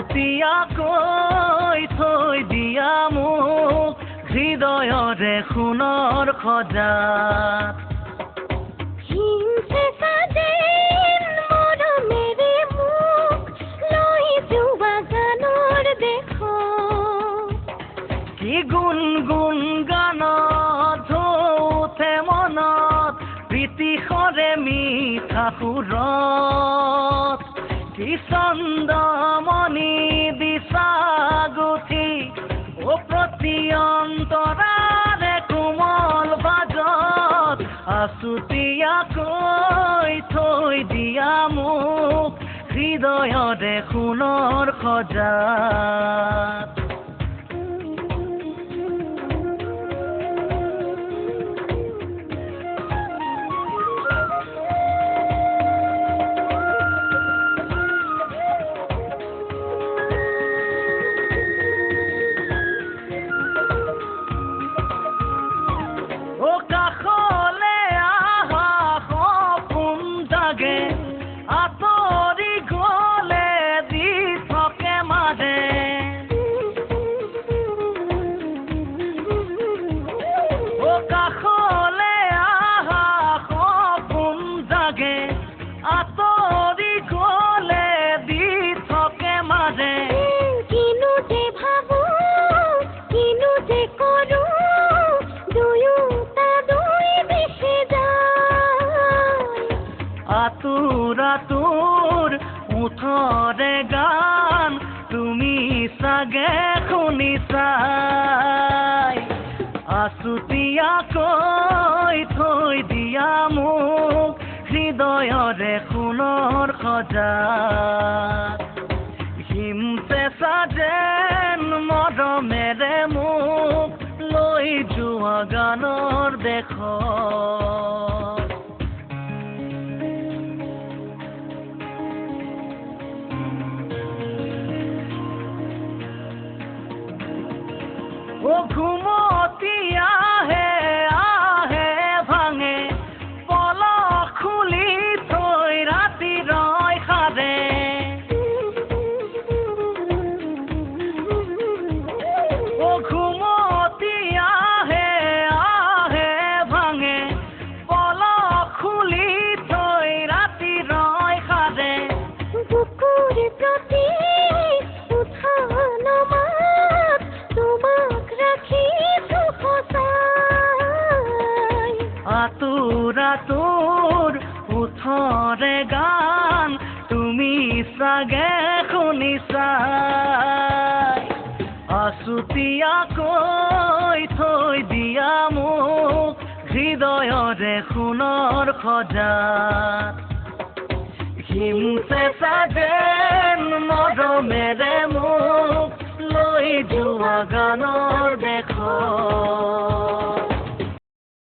আছুতীয়াকৈ থৈ দিয়া মোক হৃদয়ৰে সোণৰ সজাত কি গুণ গুণ গানত উঠে মনত প্ৰীতিসৰে মিঠা সুৰত কি চন্দমণি বিচাগুঠি ও প্ৰতি অন্তৰাৰে কোমল বাজত আছুতীয়াকৈ থৈ দিয়া মোক হৃদয়ৰে সোণৰ সজাত আতুৰ মুঠৰে গান তুমি চাগে শুনিছাই আছুতীয়াকৈ থৈ দিয়া মোক হৃদয়ৰে সোণৰ সজাত হিমচেঁচা যেন মৰমেৰে মোক লৈ যোৱা গানৰ দেশত ও ঘুমতি আহে ভাঙে পলক খুলি থৈ ৰাতি ৰয় সাৰে ও ঘুমতি আহে ভাঙে পলক খুলি থৈ ৰাতি ৰয় সাৰে বুকুৰ প্ৰতি আতুৰ উঠৰে গান তুমি চাগে শুনিছাই আছুতীয়াকৈ থৈ দিয়া মোক হৃদয়ৰে সোণৰ সজাত হিমচেঁচা যেন মৰমেৰে মোক লৈ যোৱা গানৰ দেশত